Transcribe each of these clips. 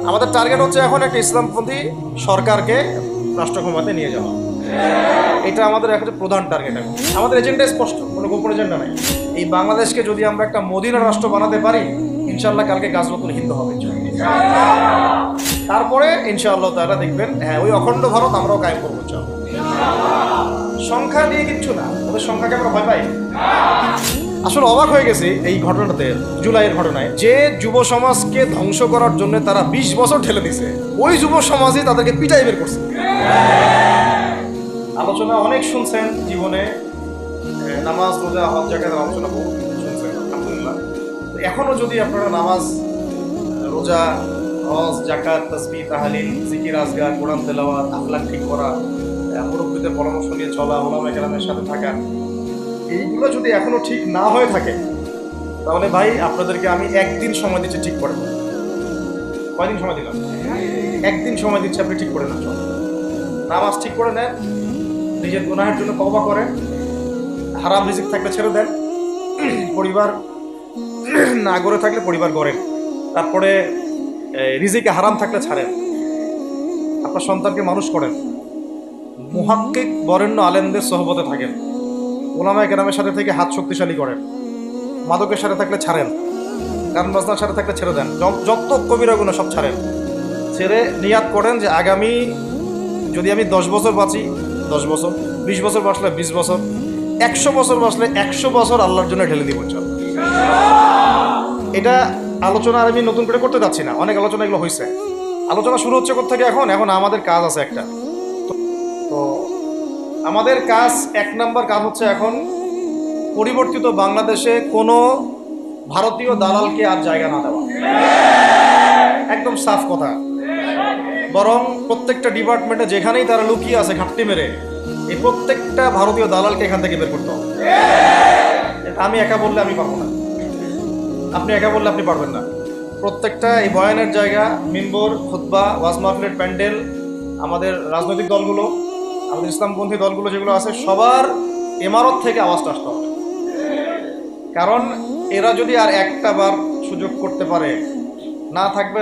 আমাদের টার্গেট হচ্ছে এখন একটা ইসলামপন্থী সরকারকে রাষ্ট্র ক্ষমতায় নিয়ে যাওয়া। এটা আমাদের একটা প্রধান টার্গেট। এখন আমাদের এজেন্ডা স্পষ্ট, কোনো গোপন এজেন্ডা নাই। এই বাংলাদেশকে যদি আমরা একটা মদিনার রাষ্ট্র বানাতে পারি, ইনশাআল্লাহ কালকে গাজওয়াতুল হিন্দ হবে। তারপরে ইনশাআল্লাহ তাআলা দেখবেন, হ্যাঁ, ওই অখণ্ড ভারত আমরাও কায়েম করবো। সংখ্যা নিয়ে কিচ্ছু না, ওদের সংখ্যাকে আমরা ভয় পাই। আসলে অবাক হয়ে গেছি এই ঘটনাতে, জুলাইয়ের ঘটনায়, যে যুব সমাজকে ধ্বংস করার জন্য তারা 20 বছর ঠেলে দিছে, ওই যুব সমাজই তাদেরকে পিটাই বের করছে। আলোচনা অনেক শুনছেন জীবনে, নামাজ রোজা হজ জাকাতের আলোচনা বহু শুনছেন আলহামদুলিল্লাহ। এখনো যদি আপনারা নামাজ রোজা হজ জাকাত তাসবিহ তাহলিল জিকির আজগার কোরআন তেলাওয়াত আখলাক ঠিক করা, মুরব্বীদের পরামর্শ নিয়ে চলা, ওলামায়ে কেরামের সাথে থাকা, এইগুলো যদি এখনো ঠিক না হয়ে থাকে, তাহলে ভাই আপনাদেরকে আমি একদিন সময় দিচ্ছি ঠিক করে। কয়দিন সময় দিলাম? একদিন সময় দিচ্ছি, আপনি ঠিক করে নেন। নামাজ ঠিক করে নেন, নিজের গুনাহের জন্য তওবা করেন, হারাম রিজিক থাকলে ছেড়ে দেন, পরিবার না গড়ে থাকলে পরিবার গড়েন, তারপরে রিজিকে হারাম থাকলে ছাড়েন, আপনার সন্তানকে মানুষ করেন, মুহাক্কিক বরেণ্য আলেমদের সোহবতে থাকেন, ওলামায়ে কেরামের সাথে থেকে হাত শক্তিশালী করেন, মাদকের সাথে থাকলে ছাড়েন, গান বাজনার সাথে থাকলে ছেড়ে দেন, যত কবিরা গুনাহ সব ছাড়েন। ছেড়ে নিয়াত করেন যে আগামী যদি আমি 10 বছর বাঁচি 10 বছর, 20 বছর বাঁচলে 20 বছর, 100 বছর বাঁচলে 100 বছর আল্লাহর জন্য ঢেলে দিব। এটা আলোচনা আমি নতুন করে করতে যাচ্ছি না, অনেক আলোচনা এগুলো হয়েছে। আলোচনা শুরু হচ্ছে কোত্থেকে? এখন আমাদের কাজ আছে একটা। তো আমাদের কাজ, 1 নম্বর কাজ হচ্ছে এখন পরিবর্তিত বাংলাদেশে কোনো ভারতীয় দালালকে আর জায়গা না দেওয়া। একদম সাফ কথা। বরং প্রত্যেকটা ডিপার্টমেন্টে যেখানেই তারা লুকিয়ে আছে ঘাপটি মেরে, এই প্রত্যেকটা ভারতীয় দালালকে এখান থেকে বের করতে হবে। আমি একা বললে আমি পারবো না, আপনি একা বললে আপনি পারবেন না। প্রত্যেকটা এই বয়ানের জায়গা, মিম্বর, খুতবা, ওয়াজ মাহফিলের প্যান্ডেল, আমাদের রাজনৈতিক দলগুলো, আমাদের ইসলামপন্থী দলগুলো যেগুলো আছে, সবার ইমারত থেকে আওয়াজটা আসতে হবে। কারণ এরা যদি আর একটা বার সুযোগ করতে পারে, না থাকবে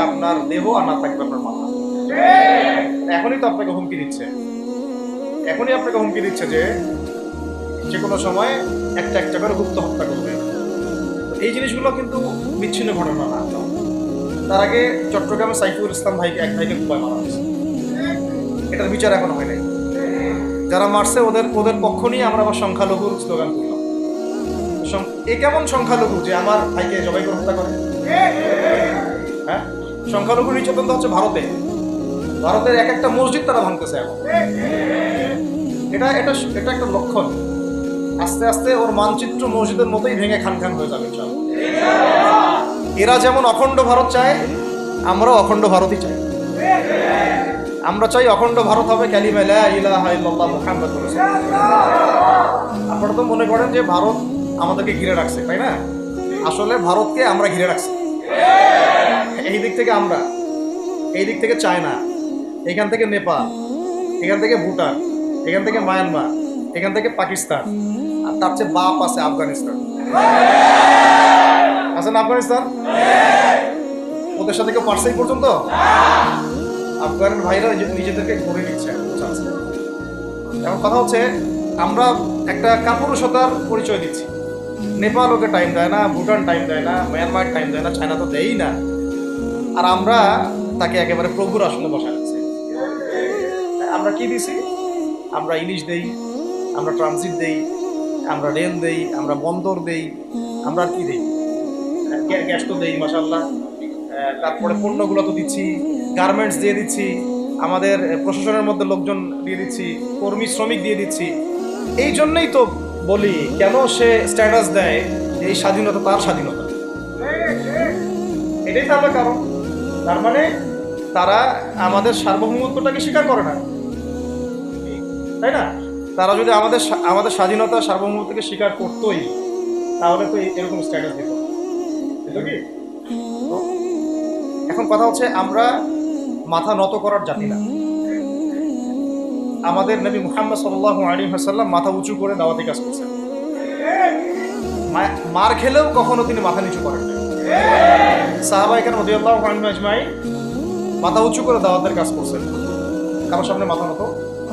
আপনার দেহ আর না থাকবে আপনার মাথা। এখনই তো আপনাকে হুমকি দিচ্ছে, যে কোনো সময় একটা করে গুপ্ত হত্যা করবে। এই জিনিসগুলো কিন্তু বিচ্ছিন্ন ঘটনা না। তার আগে চট্টগ্রামে সাইফুল ইসলাম এক ভাইকে কুপায় মারা হয়েছে, এটার বিচার এখনো হয় নাই। যারা মারছে ওদের পক্ষ নিয়ে আমরা আবার সংখ্যালঘুর স্লোগান করলাম। এ কেমন সংখ্যালঘু যে আমার ভাইকে জবাই করে হত্যা করে? হ্যাঁ, সংখ্যালঘু নির্যাতন হচ্ছে ভারতের একটা মসজিদ তারা ভাঙতেছে এখন। এটা একটা লক্ষণ। আস্তে আস্তে ওর মানচিত্র মসজিদের মতোই ভেঙে খান হয়ে যাবে। এরা যেমন অখণ্ড ভারত চায়, আমরাও অখণ্ড ভারতই চাই। আমরা চাই অখণ্ড ভারত হবে কালিমা লা ইলাহা ইল্লাল্লাহ মুহাম্মাদুর রাসূলুল্লাহ। আপনারা তো মনে করেন যে ভারত আমাদেরকে ঘিরে রাখছে, তাই না? আসলে ভারতকে আমরা ঘিরে রাখছি। এই দিক থেকে আমরা, এই দিক থেকে চায়না, এখান থেকে নেপাল, এখান থেকে ভুটান, এখান থেকে মায়ানমার, এখান থেকে পাকিস্তান, আর তার চেয়ে বাপ আছে আফগানিস্তান। আছে না আফগানিস্তান? ওদের সাথে কেউ পারছে এই পর্যন্ত? আফগানের ভাইরা নিজেদেরকে করে নিচ্ছে। এখন কথা হচ্ছে, আমরা একটা কাপুরুষতার পরিচয় দিচ্ছি। নেপাল ওকে টাইম দেয় না, ভুটান টাইম দেয় না, মায়ানমার টাইম দেয় না, চায়না তো দেয়ই না। আর আমরা তাকে একেবারে প্রভুর আসনে বসায় রাখছি। আমরা কি দিছি? আমরা ইলিশ দেই, আমরা ট্রানজিট দেই, আমরা রেল দেই, আমরা বন্দর দেই, আমরা আর কি দেই? গ্যাস তো দেই মাশাআল্লাহ। তারপরে পণ্যগুলো তো দিচ্ছি, গার্মেন্টস দিয়ে দিচ্ছি, আমাদের প্রশাসনের মধ্যে লোকজন দিয়ে দিচ্ছি, কর্মী শ্রমিক দিয়ে দিচ্ছি। এই জন্যই তো বলি, কেন সে স্ট্যাটাস দেয় এই স্বাধীনতা তার স্বাধীনতা। এটাই তাহলে কারণ। তার মানে তারা আমাদের সার্বভৌমত্বটাকে স্বীকার করে না, তাই না? তারা যদি আমাদের স্বাধীনতা সার্বভৌমত্বকে স্বীকার করতোই, তাহলে তো এরকম স্ট্যাটাস দিত। কি এখন কথা হচ্ছে, আমরা মাথা নত করার জাতি না। আমাদের নবী মুহাম্মদ সাল্লাল্লাহু আলাইহি ওয়াসাল্লাম মাথা উঁচু করে দাওয়াতি কাজ করছেন। মার খেলেও কখনো তিনি মাথা নিচু করেন না। সাহাবায়ে কেরাম রাদিয়াল্লাহু আনহুম আজমাইন মাথা উঁচু করে দাওয়াতের কাজ করছেন, কারোর সামনে মাথা নত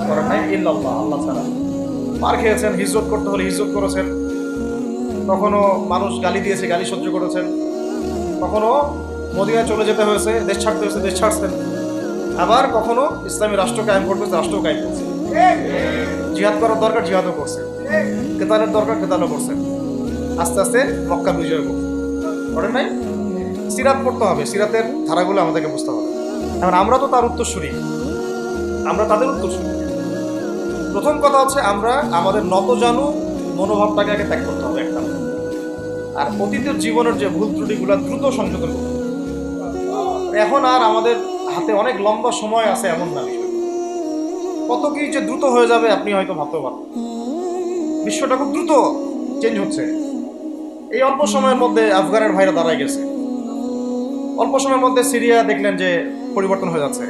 করেন নাই, ইল্লাল্লাহ, আল্লাহ ছাড়া। মার খেয়েছেন, হিজরত করতে হলে হিজরত করেছেন, কখনো মানুষ গালি দিয়েছে, গালি সহ্য করেছেন, কখনো মদিনায় চলে যেতে হয়েছে, দেশ ছাড়তে হয়েছে, দেশ ছাড়ছেন, আবার কখনো ইসলামী রাষ্ট্র কায়েম করতে হয়েছে, রাষ্ট্র কায়েম করছে। জিহাদ করার দরকার, জিহাদও করছে, কেতালের দরকার, কেতালও করছেন। আস্তে আস্তে মক্কা বিজয় করেন নাই। সিরাত পড়তে হবে, সিরাতের ধারাগুলো আমাদেরকে বুঝতে হবে। এখন আমরা তো তার উত্তরসূরি, আমরা তাদের উত্তরসূরি। প্রথম কথা হচ্ছে আমরা আমাদের নতজানু মনোভাবটাকে আগে ত্যাগ করতে হবে একটা, আর অতীতের জীবনের যে ভুল ত্রুটিগুলো দ্রুত সংশোধন করতে হবে। এখন আর আমাদের হাতে অনেক লম্বা সময় আছে এমন না, কত কি যে দ্রুত হয়ে যাবে আপনি হয়তো ভাবতেও পারেন। বিশ্বটা খুব দ্রুত চেঞ্জ হচ্ছে। এই অল্প সময়ের মধ্যে আফগানের ভাইরা দাঁড়ায় গেছে, অল্প সময়ের মধ্যে সিরিয়া দেখলেন যে পরিবর্তন হয়ে যাচ্ছে।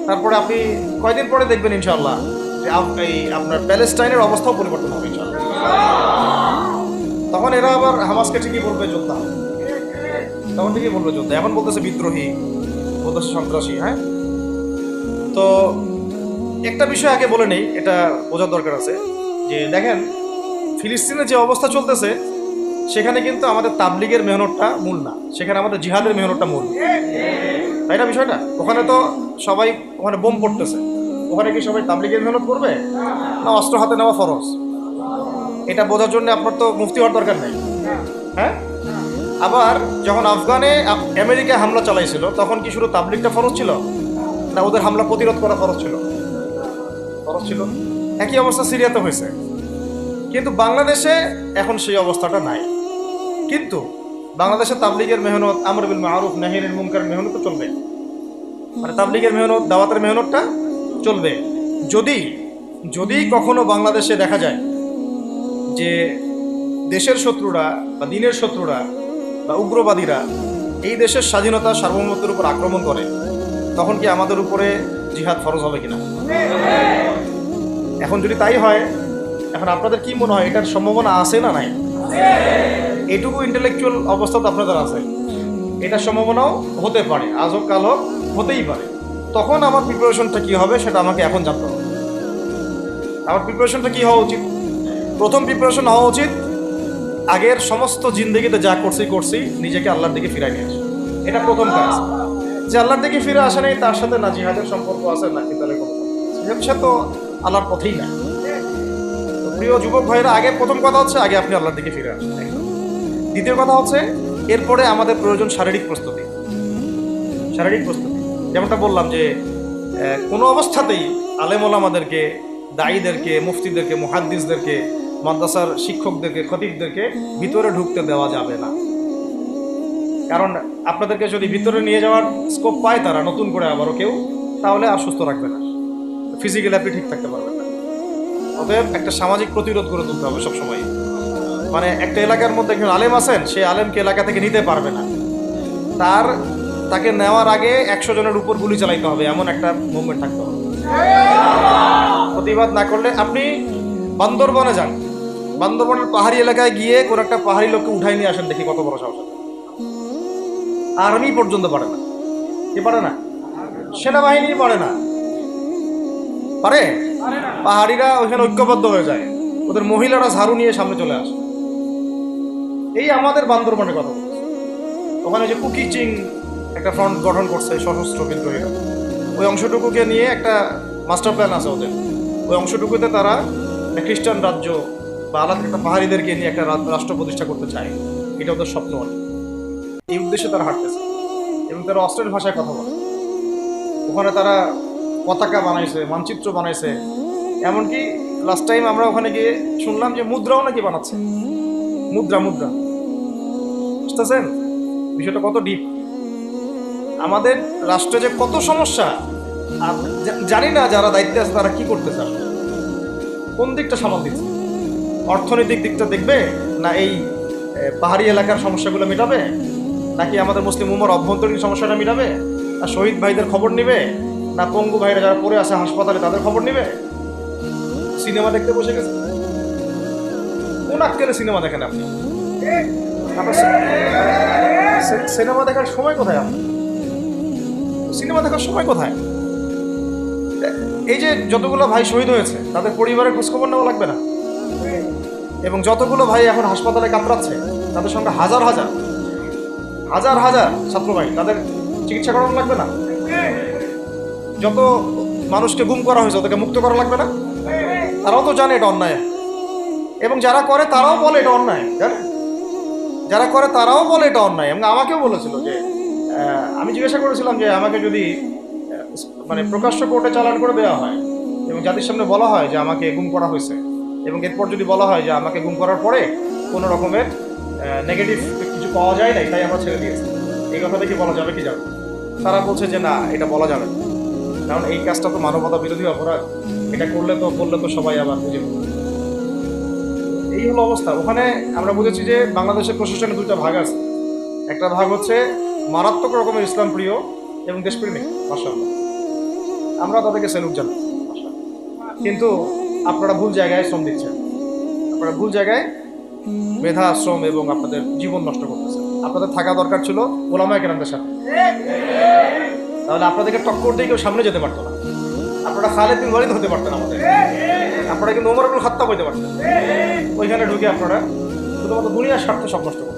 তারপরে আপনি কয়দিন পরে দেখবেন ইনশাআল্লাহ যে এই আপনার প্যালেস্টাইনের অবস্থাও পরিবর্তন হবে ইনশাআল্লাহ। তখন এরা আবার হামাসকে ঠিকই বলবে যোদ্ধা, তখন ঠিকই বলবে যোদ্ধা। এখন বলতেছে বিদ্রোহী, বলতেছে সন্ত্রাসী। হ্যাঁ, তো একটা বিষয় আগে বলে নেই, এটা বোঝার দরকার আছে যে দেখেন ফিলিস্তিনের যে অবস্থা চলতেছে সেখানে কিন্তু আমাদের তাবলিগের মেহনতটা মূল না, সেখানে আমাদের জিহাদের মেহনতটা মূল, তাই না বিষয়টা? ওখানে তো সবাই, ওখানে বোম পড়তেছে, ওখানে কি সবাই তাবলিগের মেহনত করবে না অস্ত্র হাতে নেওয়া ফরজ? এটা বোঝার জন্য আপনার তো মুফতি হওয়ার দরকার নেই। হ্যাঁ, আবার যখন আফগানে আমেরিকা হামলা চালাইছিল তখন কি শুধু তাবলিগটা ফরজ ছিল না ওদের হামলা প্রতিরোধ করা ফরজ ছিল? ফরজ ছিল। একই অবস্থা সিরিয়াতে হয়েছে, কিন্তু বাংলাদেশে এখন সেই অবস্থাটা নাই। কিন্তু বাংলাদেশে তাবলিগের মেহনত, আমর বিল মারুফ নাহি আনিল মুনকারের মেহনত চলবে, মানে তাবলিগের মেহনত, দাওয়াতের মেহনতটা চলবে। যদি যদি কখনো বাংলাদেশে দেখা যায় যে দেশের শত্রুরা বা দিনের শত্রুরা বা উগ্রবাদীরা এই দেশের স্বাধীনতা সার্বভৌমত্বের উপর আক্রমণ করে, তখন কি আমাদের উপরে জিহাদ ফরজ হবে কিনা? এখন যদি তাই হয়, এখন আপনাদের কি মনে হয় এটার সম্ভাবনা আছে না নাই? এটুকু ইন্টেলেকচুয়াল অবস্থা তো আপনাদের আছে, এটার সম্ভাবনাও হতে পারে, আজ হোক কাল হোক, হতেই পারে। তখন আমার প্রিপারেশনটা কি হবে সেটা আমাকে এখন জানতে হবে। আমার প্রিপারেশনটা কি হওয়া উচিত? প্রথম প্রিপারেশন হওয়া উচিত আগের সমস্ত জিন্দেগিতে যা করছি নিজেকে আল্লাহর দিকে ফিরাই নিয়ে আসে। এটা প্রথম কাজ। যে আল্লাহর দিকে ফিরে আসে নাই তার সাথে না জিহাদের সম্পর্ক আছে না কিতালের কোনো সম্পর্ক, সে তো আল্লাহর পথেই না। প্রিয় যুবক ভাইরা, আগে প্রথম কথা হচ্ছে আগে আপনি আল্লাহর দিকে ফিরে আসেন। দ্বিতীয় কথা হচ্ছে এরপরে আমাদের প্রয়োজন শারীরিক প্রস্তুতি। শারীরিক প্রস্তুতি যেমনটা বললাম যে কোনো অবস্থাতেই আলেম ওলামাদেরকে, দায়ীদেরকে, মুফতিদেরকে, মুহাদ্দিসদেরকে, মাদ্রাসার শিক্ষকদেরকে, খতিবদেরকে ভিতরে ঢুকতে দেওয়া যাবে না। কারণ আপনাদেরকে যদি ভিতরে নিয়ে যাওয়ার স্কোপ পায় তারা নতুন করে আবারও কেউ, তাহলে আর সুস্থ রাখবে না, ফিজিক্যালি আপনি ঠিক থাকতে পারবেন না। অতএব একটা সামাজিক প্রতিরোধ করে তুলতে হবে সবসময়। মানে একটা এলাকার মধ্যে একজন আলেম আছেন, সেই আলেমকে এলাকা থেকে নিতে পারবে না, তাকে নেওয়ার আগে 100 জনের উপর গুলি চালাইতে হবে, এমন একটা মুভমেন্ট থাকতে হবে। প্রতিবাদ না করলে আপনি বান্দরবনে যান, বান্দরবনের পাহাড়ি এলাকায় গিয়ে কোন একটা পাহাড়ি লোককে উঠাই নিয়ে আসেন, দেখি কত বড় সাহস। আর্মি পর্যন্ত পারে না। কি পারে না? সেনাবাহিনী পারে না। পারে? পাহাড়িরা ওইখানে ঐক্যবদ্ধ হয়ে যায়, ওদের মহিলারা ঝাড়ু নিয়ে সামনে চলে আসে। এই আমাদের বান্দরবনের কথা বলছে। ওখানে যে কুকি চিং একটা ফ্রন্ট গঠন করছে সশস্ত্র বিদ্রোহীরা, ওই অংশটুকুকে নিয়ে একটা মাস্টার প্ল্যান আছে ওদের। ওই অংশটুকুতে তারা খ্রিস্টান রাজ্য বা আলাদা একটা পাহাড়িদেরকে নিয়ে একটা রাষ্ট্র প্রতিষ্ঠা করতে চায়, এটা ওদের স্বপ্ন। এই উদ্দেশ্যে তারা হাঁটতেছে এবং তারা অস্ট্রেল ভাষায় কথা বলে। ওখানে তারা পতাকা বানাইছে, মানচিত্র বানাইছে, এমনকি লাস্ট টাইম আমরা ওখানে গিয়ে শুনলাম যে মুদ্রাও নাকি বানাচ্ছে। মুদ্রা বুঝতেছেন বিষয়টা কত ডিপ? আমাদের রাষ্ট্রে যে কত সমস্যা, আর জানি না যারা দায়িত্বে আছে তারা কি করতেছে, আসলে কোন দিকটা সামাল দিচ্ছে। অর্থনৈতিক দিকটা দেখবে না এই পাহাড়ি এলাকার সমস্যাগুলো মেটাবে, নাকি আমাদের মুসলিম উম্মার অভ্যন্তরীণ সমস্যাটা মেটাবে, আর শহীদ ভাইদের খবর নিবে, না পঙ্গু ভাইরা যারা পড়ে আছে হাসপাতালে তাদের খবর নিবে? সিনেমা দেখতে বসে গেছে। কোন আক্কেলে সিনেমা দেখেন আপনি? আপনার সিনেমা দেখার সময় কোথায় আপনার? সিনেমা দেখার সময় কোথায়? এই যে যতগুলো ভাই শহীদ হয়েছে তাদের পরিবারের খোঁজখবর নেওয়া লাগবে না? এবং যতগুলো ভাই এখন হাসপাতালে কাতরাচ্ছে তাদের সঙ্গে হাজার হাজার হাজার হাজার ছাত্র ভাই, তাদের চিকিৎসা করানো লাগবে না? যত মানুষকে গুম করা হয়েছে ওদেরকে মুক্ত করা লাগবে না? তারাও তো জানে এটা অন্যায়, এবং যারা করে তারাও বলে এটা অন্যায়, জানে যারা করে তারাও বলে এটা অন্যায়। এবং আমাকেও বলেছিল যে আমি জিজ্ঞাসা করেছিলাম যে আমাকে যদি মানে প্রকাশ্য কোর্টে চালান করে দেওয়া হয় এবং জাতির সামনে বলা হয় যে আমাকে গুম করা হয়েছে, এবং এরপর যদি বলা হয় যে আমাকে গুম করার পরে কোনো রকমের নেগেটিভ কিছু পাওয়া যায় নাই তাই আমরা ছেড়ে দিয়েছি, এই কথাটা কি বলা যাবে কি যাবে? তারা বলছে যে না, এটা বলা যাবে না, কারণ এই কাজটা তো মানবতা বিরোধী অপরাধ, এটা করলে তো বললে তো সবাই আবার বুঝে ফেলবে। এই হলো অবস্থা। ওখানে আমরা বুঝেছি যে বাংলাদেশের প্রশাসনে দুইটা ভাগ আছে। একটা ভাগ হচ্ছে মারাত্মক রকমের ইসলাম প্রিয় এবং দেশপ্রেমিক, মাশাআল্লাহ, আমরা তাদেরকে স্যালুট জানাই, কিন্তু আপনারা ভুল জায়গায় শ্রম দিচ্ছেন, আপনারা ভুল জায়গায় মেধা, শ্রম এবং আপনাদের জীবন নষ্ট করতেছেন। আপনাদের থাকা দরকার ছিল ওলামায়ে কেরামদের সাথে, তাহলে আপনাদেরকে টক্কর দিয়ে কেউ সামনে যেতে পারতো না। আপনারা খালিদ বিন ওয়ালিদ হতে পারতেন আমাদের, আপনারা কিন্তু ওমর ইবনুল খাত্তাব হতে পারতেন। ওইখানে ঢুকে আপনারা শুধুমাত্র দুনিয়ার স্বার্থে সব নষ্ট করতেন।